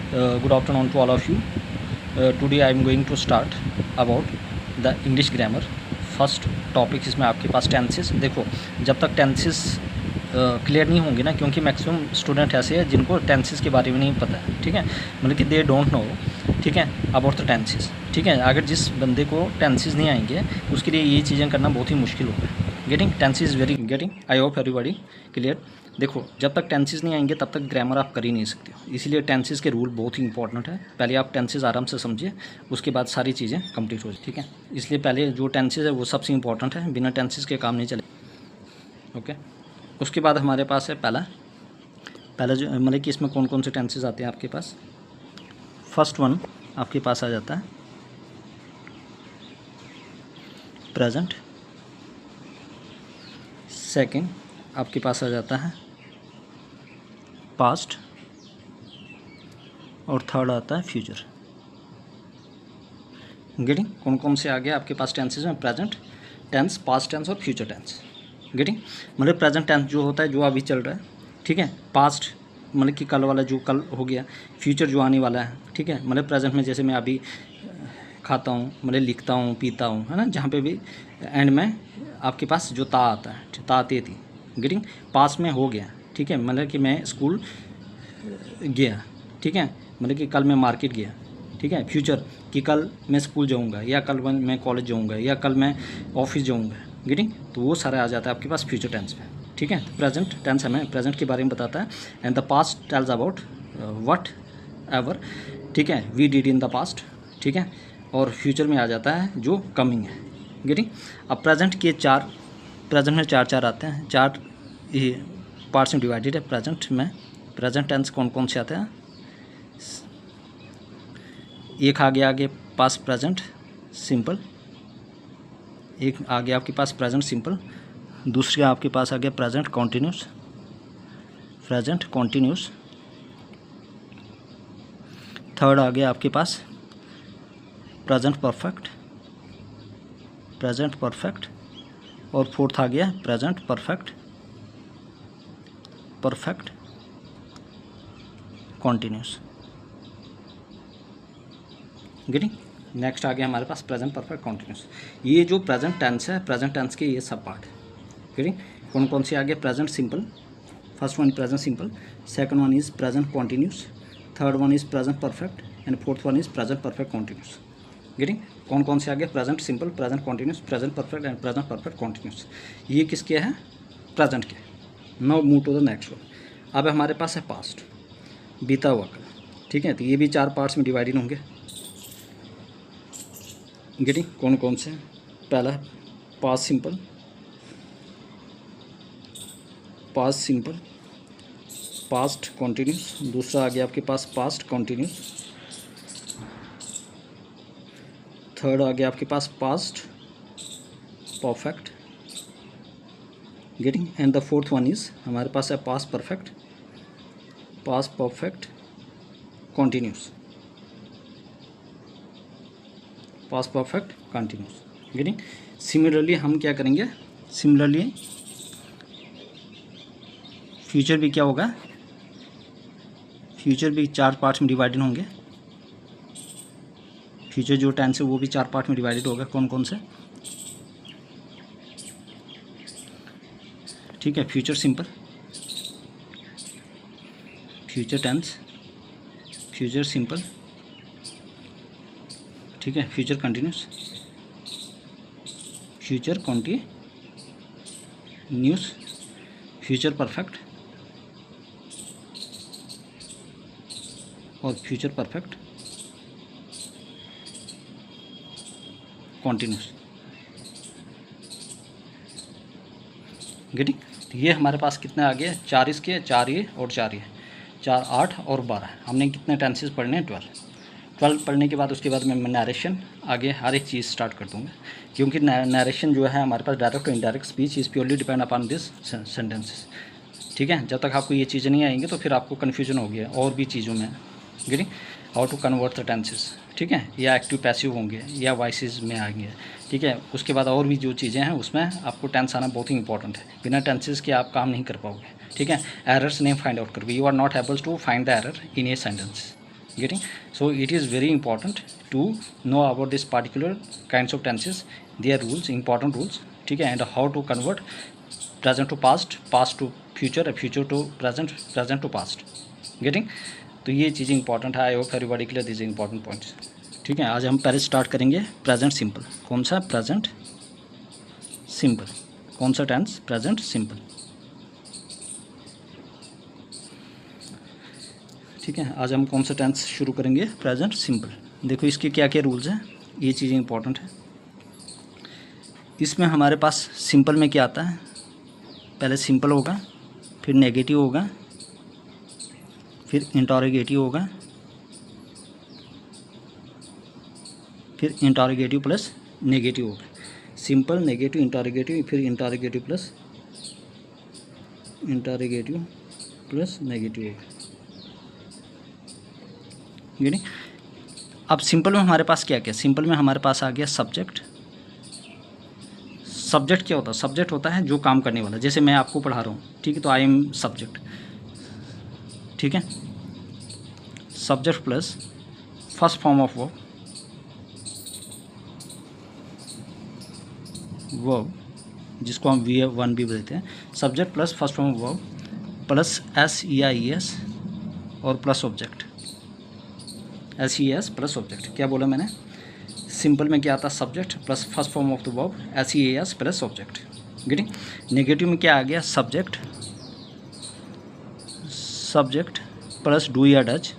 Good afternoon to all of you. Today I am going to start about the English grammar. First topic इसमें आपके पास tenses. देखो, जब तक tenses clear नहीं होंगे ना, क्योंकि मैक्सिमम स्टूडेंट ऐसे हैं जिनको टेंसेस के बारे में नहीं पता है, ठीक है, मतलब कि दे डोंट नो, ठीक है, अबाउट द टेंसेस, ठीक है. अगर जिस बंदे को टेंसेस नहीं आएंगे उसके लिए ये चीज़ें करना बहुत ही मुश्किल होगा. गेटिंग टेंसेस वेरी गेटिंग, आई होप एवरीबॉडी क्लियर. देखो, जब तक टेंसेस नहीं आएंगे तब तक ग्रामर आप कर ही नहीं सकते हो, इसीलिए टेंसेस के रूल बहुत ही इंपॉर्टेंट है. पहले आप टेंसेस आराम से समझिए, उसके बाद सारी चीज़ें कंप्लीट हो जाए, ठीक है. इसलिए पहले जो टेंसेस है वो सबसे इंपॉर्टेंट है, बिना टेंसेस के काम नहीं चले. ओके, उसके बाद हमारे पास है पहला जो मतलब कि इसमें कौन कौन से टेंसेस आते हैं आपके पास. फर्स्ट वन आपके पास आ जाता है प्रेजेंट. सेकंड आपके पास आ जाता है पास्ट. और थर्ड आता है फ्यूचर. गेटिंग, कौन कौन से आ गए आपके पास टेंसेस में? प्रेजेंट टेंस, पास्ट टेंस और फ्यूचर टेंस. गेटिंग, मतलब प्रेजेंट टेंस जो होता है जो अभी चल रहा है, ठीक है. पास्ट मतलब कि कल वाला जो कल हो गया. फ्यूचर जो आने वाला है, ठीक है. मतलब प्रेजेंट में जैसे मैं अभी खाता हूँ, मतलब लिखता हूँ, पीता हूँ, है ना, जहाँ पे भी एंड में आपके पास जो ता आता है, ता ते थी. गेटिंग, पास में हो गया, ठीक है, मतलब कि मैं स्कूल गया, ठीक है, मतलब कि कल मैं मार्केट गया, ठीक है. फ्यूचर कि कल मैं स्कूल जाऊंगा, या कल मैं कॉलेज जाऊंगा, या कल मैं ऑफिस जाऊंगा. गेटिंग, तो वो सारा आ जाता है आपके पास फ्यूचर टेंस में, ठीक है. प्रेजेंट टेंस हमें प्रेजेंट के बारे में बताता है, and the past tells about whatever, ठीक है, we did in the past, ठीक है. और फ्यूचर में आ जाता है जो कमिंग है. गेटिंग, अब प्रेजेंट में चार आते हैं, चार पार्ट्स में डिवाइडेड है प्रेजेंट में. प्रेजेंट टेंस कौन कौन से आते हैं? एक आ गया आगे पास प्रेजेंट सिंपल, एक आ गया आपके पास प्रेजेंट सिंपल. दूसरा आपके पास आ गया प्रेजेंट कॉन्टिन्यूस, थर्ड आ गया आपके पास प्रेजेंट परफेक्ट, और फोर्थ आ गया present perfect continuous. Getting, next आ गया हमारे पास प्रेजेंट परफेक्ट कॉन्टिन्यूस. ये जो प्रेजेंट टेंस है, प्रेजेंट टेंस के ये सब पार्ट है. गेटिंग, कौन कौन से आ गया? Present simple, first one present simple, second one is present continuous, third one is present perfect, and fourth one is present perfect continuous. Getting, कौन कौन से आ गया? Present simple, present continuous, present perfect and present perfect continuous. ये किसके हैं? Present के. Now move to the next one. अब हमारे पास है पास्ट, बीता हुआ कल, ठीक है. तो ये भी चार पार्ट्स में डिवाइडेड होंगे. गेटिंग, कौन कौन से? पहला पास्ट सिंपल, पास्ट कॉन्टिन्यूस. दूसरा आ गया आपके पास पास्ट कॉन्टिन्यूस. थर्ड आ गया आपके पास past perfect. Getting, and the fourth one is हमारे पास है past perfect continuous. Past perfect continuous. Getting, similarly हम क्या करेंगे? सिमिलरली फ्यूचर भी क्या होगा? फ्यूचर भी चार पार्ट्स में डिवाइडेड होंगे. फ्यूचर जो टेंस है वो भी चार पार्ट में डिवाइडेड होगा. कौन कौन से? ठीक है, future simple, future tense, future simple, ठीक है, future continuous, future continuous, future perfect और फ्यूचर परफेक्ट कॉन्टिन्यूस. गेटिंग, ये हमारे पास कितने आ गए? चार इसके, चार ये और चार ये, 4 8 और 12. हमने कितने टेंसेस पढ़ने हैं? 12 पढ़ने के बाद उसके बाद मैं नरेशन आगे हर एक चीज़ स्टार्ट कर दूँगा, क्योंकि नरेशन जो है हमारे पास डायरेक्ट और indirect speech is purely depend upon this sentences, ठीक है. जब तक आपको ये चीज़ें नहीं आएंगी तो फिर आपको कन्फ्यूजन होगी और भी चीज़ों में. Getting, how to convert the tenses, ठीक है, या एक्टिव पैसिव होंगे या वॉइसेस में आएंगे, ठीक है. उसके बाद और भी जो चीज़ें हैं उसमें आपको टेंस आना बहुत ही इंपॉर्टेंट है. बिना टेंसेस के आप काम नहीं कर पाओगे, ठीक है. एरर्स नहीं फाइंड आउट करोगे. You are not able to find the error in a sentence. getting. So it is very important to know about this particular kinds of tenses, their rules, important rules, ठीक है, and how to convert present to past, past to future, future to present, present to past, getting. तो ये चीज़ें important है, आई hope everybody clear this important points, ठीक है। आज हम पहले स्टार्ट करेंगे प्रेजेंट सिंपल। कौन सा? Present simple. कौन सा टेंस? प्रेजेंट सिंपल, ठीक है। आज हम कौन सा टेंस शुरू करेंगे? Present simple. देखो इसके क्या क्या रूल्स हैं, ये चीज़ें इंपॉर्टेंट है। इसमें हमारे पास सिंपल में क्या आता है? पहले सिंपल होगा, फिर नेगेटिव होगा, फिर इंटरोगेटिव होगा, फिर इंटरोगेटिव प्लस नेगेटिव होगा। सिंपल, नेगेटिव, इंटरोगेटिव, फिर इंटरोगेटिव प्लस नेगेटिव होगा, यानी अब सिंपल में हमारे पास क्या क्या? सिंपल में हमारे पास आ गया सब्जेक्ट। सब्जेक्ट क्या होता है? सब्जेक्ट होता है जो काम करने वाला। जैसे मैं आपको पढ़ा रहा हूँ, ठीक है, तो आई एम सब्जेक्ट, ठीक है। Subject plus first form of verb, जिसको हम V1 भी बोलते हैं। Subject plus first form of verb plus SEIS और plus object, SES plus object. क्या बोला मैंने? सिंपल में क्या आता है? Subject plus first form of the verb SES plus object, getting. Negative में क्या आ गया? सब्जेक्ट प्लस डू या डज,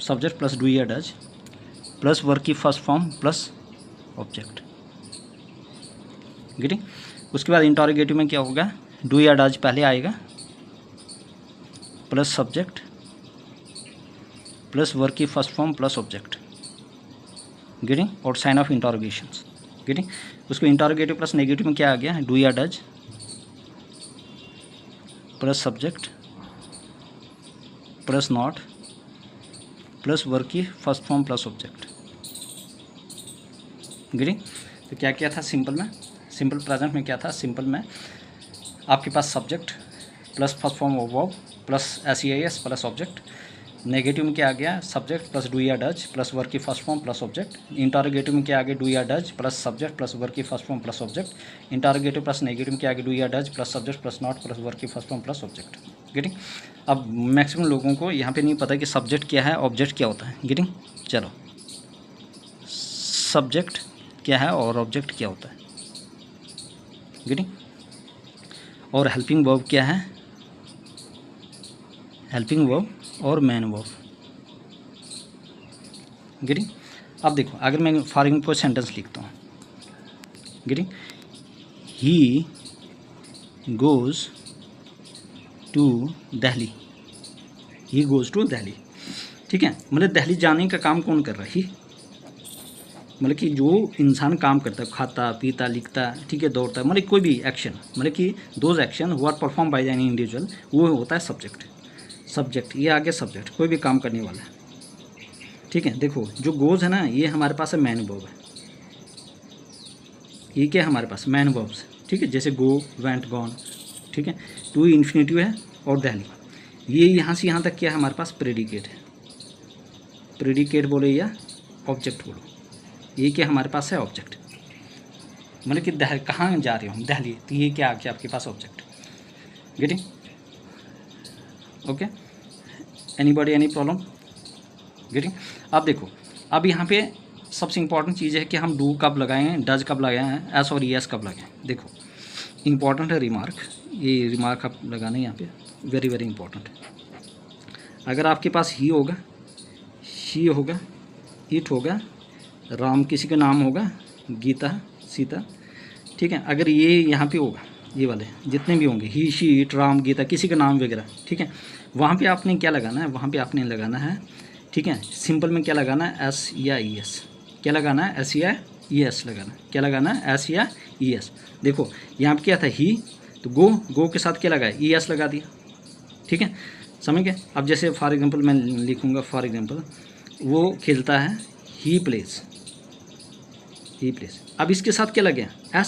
सब्जेक्ट प्लस डू या डज प्लस वर्ब की first form plus object, getting. उसके बाद इंटरोगेटिव में क्या होगा? डू या डज पहले आएगा प्लस सब्जेक्ट प्लस वर्ब की first form plus object, getting, और साइन ऑफ इंटरोगेशंस, गेटिंग। उसको इंटरोगेटिव प्लस नेगेटिव में क्या आ गया? डू या does plus subject plus not plus verb की first form plus object, getting. तो क्या क्या था सिंपल में? सिंपल प्रेजेंट में क्या था? सिंपल में आपके पास subject plus first form of verb plus SEIS plus object. Negative में क्या आ गया? सब्जेक्ट प्लस डू या डज प्लस वर्ब की first form plus object. Interrogative में क्या आ गया? डू या does plus subject plus verb की first form plus object. Interrogative plus negative में क्या आ गया? डू या does plus subject plus not plus verb की first form plus object, getting. अब मैक्सिमम लोगों को यहाँ पे नहीं पता कि सब्जेक्ट क्या है, ऑब्जेक्ट क्या होता है, गेटिंग। चलो, सब्जेक्ट क्या है और ऑब्जेक्ट क्या होता है, गेटिंग। और हेल्पिंग वर्ब क्या है? हेल्पिंग वर्ब और मेन वर्ब, गेटिंग। अब देखो, अगर मैं फॉर एग्जाम्पल कोई सेंटेंस लिखता हूँ, getting, he goes to Delhi, he goes to Delhi, ठीक है। मतलब दिल्ली जाने का काम कौन कर रहा है? ही, मतलब कि जो इंसान काम करता है, खाता पीता लिखता, ठीक है, दौड़ता है, मतलब कोई भी एक्शन, मतलब कि those action who are perform by any individual, वो होता है सब्जेक्ट। सब्जेक्ट ये आगे सब्जेक्ट, कोई भी काम करने वाला है, ठीक है। देखो जो गोज़ है ना, ये हमारे पास है मैन वर्ब है, ये क्या है हमारे पास? मैन वर्ब्स, ठीक है। जैसे गो, वेंट, गॉन, ठीक है। टू इन्फिनेटिव है और दिल्ली, ये यहाँ से यहाँ तक क्या है हमारे पास? प्रेडिकेट है। प्रेडिकेट बोलो या ऑब्जेक्ट बोलो, ये क्या हमारे पास है? ऑब्जेक्ट। मतलब कि कहाँ जा रहे हो हम? दिल्ली, तो ये क्या आ गया आपके पास? Object, getting, okay. Anybody any problem, getting. अब देखो, अब यहाँ पे सबसे इंपॉर्टेंट चीज़ है कि हम डू कब लगाएं, डज कब लगाएं, एस और ES कब लगाएं। देखो इंपॉर्टेंट है रिमार्क, ये रिमार्क आप लगाना यहाँ पे, वेरी वेरी इंपॉर्टेंट है। अगर आपके पास ही होगा, शी होगा, इट होगा, राम किसी का नाम होगा, गीता, सीता, ठीक है। अगर ये यहाँ पे होगा, ये वाले जितने भी होंगे, ही, शी, इट, राम, गीता, किसी का नाम वगैरह, ठीक है, वहाँ पे आपने क्या लगाना है? वहाँ पे आपने लगाना है, ठीक है। सिंपल में क्या लगाना है? S या ES। क्या लगाना है? S या ES लगाना। क्या लगाना है? S या ES। देखो यहाँ पे क्या था? ही, तो गो के साथ क्या लगाया? ES लगा दिया, ठीक है, समझ गए। अब जैसे फॉर एग्जांपल मैं लिखूँगा, फॉर एग्जांपल वो खेलता है, ही प्लेस, ही प्लेस। अब इसके साथ क्या लगे? S,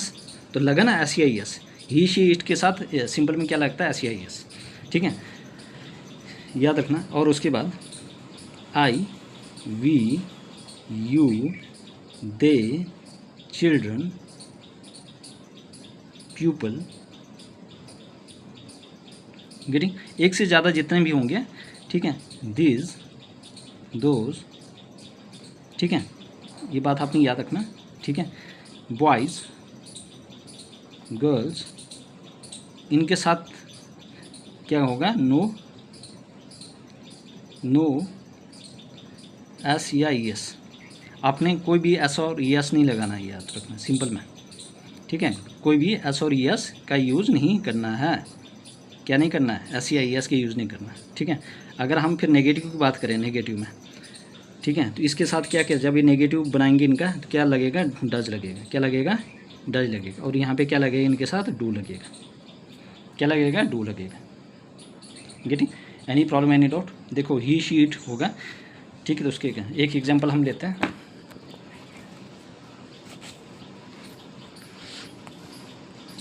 तो लगा ना S या ES। ही, शी, इट के साथ सिंपल में क्या लगता है? S या ES, ठीक है। याद रखना। और उसके बाद I, we, you, they, children, pupil. Getting? एक से ज़्यादा जितने भी होंगे, ठीक है, दिस, दोज, ठीक है, ये बात आपने याद रखना, ठीक है। बॉयज़, गर्ल्स, इनके साथ क्या होगा? नो, नो एस या ई एस। आपने कोई भी एस और ई एस नहीं लगाना है, याद रखना, सिंपल में, ठीक है। कोई भी एस और ई एस का यूज़ नहीं करना है। क्या नहीं करना है? एस या ई एस का यूज़ नहीं करना है, ठीक है। अगर हम फिर नेगेटिव की बात करें, नेगेटिव में, ठीक है, तो इसके साथ क्या क्या, जब ये नेगेटिव बनाएंगे इनका तो क्या लगेगा? डज लगेगा। क्या लगेगा? डज लगेगा। और यहाँ पे क्या लगेगा? इनके साथ डू लगेगा। क्या लगेगा? डू लगेगा। Getting? Any problem, any doubt? देखो ही, शी, इट होगा, ठीक है। तो उसके क्या, एक एग्जांपल हम लेते हैं।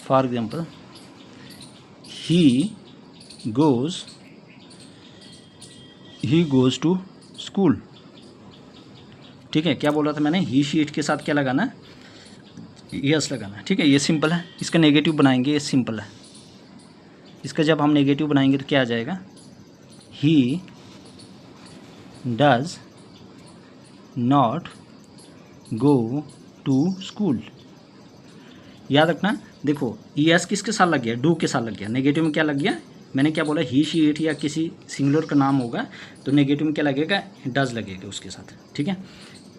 For example, he goes to school, ठीक है। क्या बोल रहा था मैंने? ही, शी, इट के साथ क्या लगाना है? यस लगाना है, ठीक है। ये सिंपल है। इसका नेगेटिव बनाएंगे, ये सिंपल है। इसका जब हम नेगेटिव बनाएंगे तो क्या आ जाएगा? He does not go to school. याद रखना। देखो ई एस किसके साथ लग गया? डू के साथ लग गया। नेगेटिव में क्या लग गया? मैंने क्या बोला? ही, शी, इट या किसी सिंगुलर का नाम होगा तो नेगेटिव में क्या लगेगा? डज लगेगा उसके साथ, ठीक है।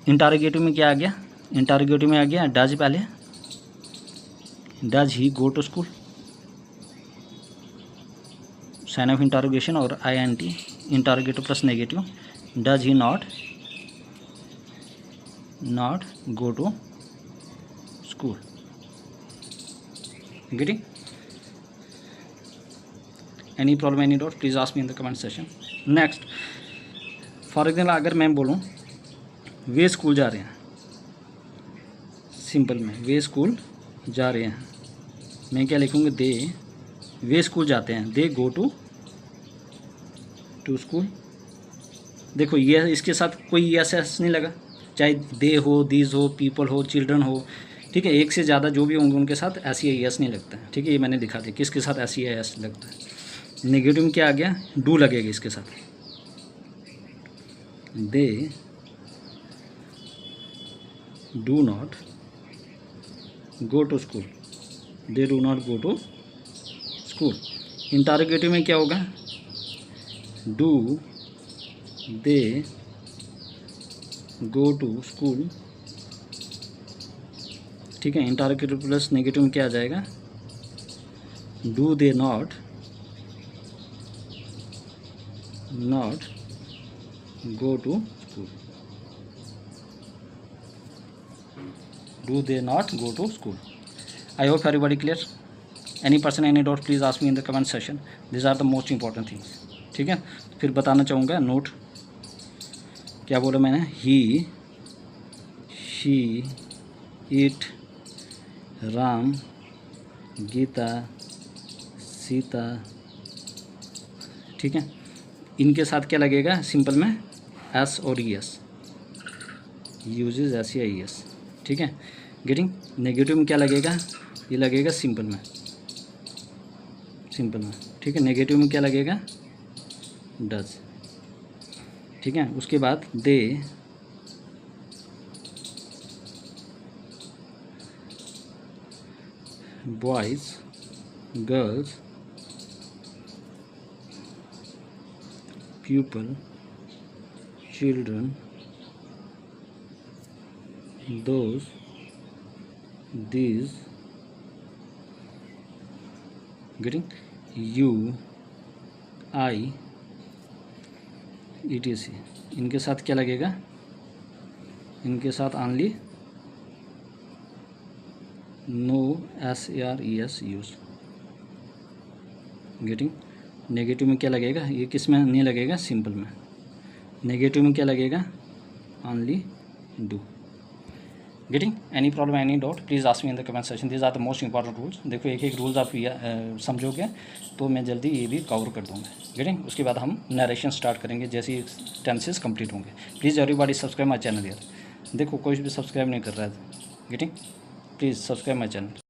इंटरोगेटिव में क्या आ गया? इंटरोगेटिव में आ गया डज पहले। Does he go to school, sign of interrogation और I N T, interrogative plus negative. Does he not go to school. Getting? Any problem, any doubt? Please ask me in the comment session. Next, for example अगर मैं बोलूँ वे school जा रहे हैं, simple में वे school जा रहे हैं, मैं क्या लिखूँगा? दे, वे स्कूल जाते हैं, दे गो टू स्कूल। देखो ये इसके साथ कोई एस एस नहीं लगा, चाहे दे हो, दीज हो, पीपल हो, चिल्ड्रन हो, ठीक है। एक से ज़्यादा जो भी होंगे उनके साथ एस या एस नहीं लगता है, ठीक है। ये मैंने दिखा दिया किसके साथ एस या एस लगता है। नेगेटिव में क्या आ गया? डू लगेगा इसके साथ। They do not go to school, they do not go to school. Interrogative में क्या होगा? Do they go to school, ठीक है। इंटरोगेटिव प्लस नेगेटिव में क्या आ जाएगा? Do they not go to school, do they not go to school. I hope everybody clear. Any person any doubt please ask me in the comment session. This are the most important things, ठीक है। फिर बताना चाहूँगा note, क्या बोला मैंने? ही, she, it, Ram, Gita, Sita, ठीक है। इनके साथ क्या लगेगा? सिंपल में एस और ई एस, यूजेज एस या ई एस, ठीक है। गेटिंग? नेगेटिव में क्या लगेगा? ये लगेगा सिंपल में, ठीक है। नेगेटिव में क्या लगेगा? डज, ठीक है। उसके बाद they, boys, girls, people, children, those, these. Getting? You, I, ETC। इनके साथ क्या लगेगा? इनके साथ only no SAR ES use. Getting? Negative में क्या लगेगा? ये किस में नहीं लगेगा? सिंपल में। नेगेटिव में क्या लगेगा? Only do. Getting any problem any doubt please ask me in the comment section. These are the most important rules. देखो एक एक रूल्स आप समझोगे तो मैं जल्दी ये भी कवर कर दूँगा। गेटिंग उसके बाद हम नरेशन स्टार्ट करेंगे जैसे ही टेंसेस कंप्लीट होंगे। Please everybody subscribe my channel यार। देखो कोई भी सब्सक्राइब नहीं कर रहा है। Getting please subscribe my channel.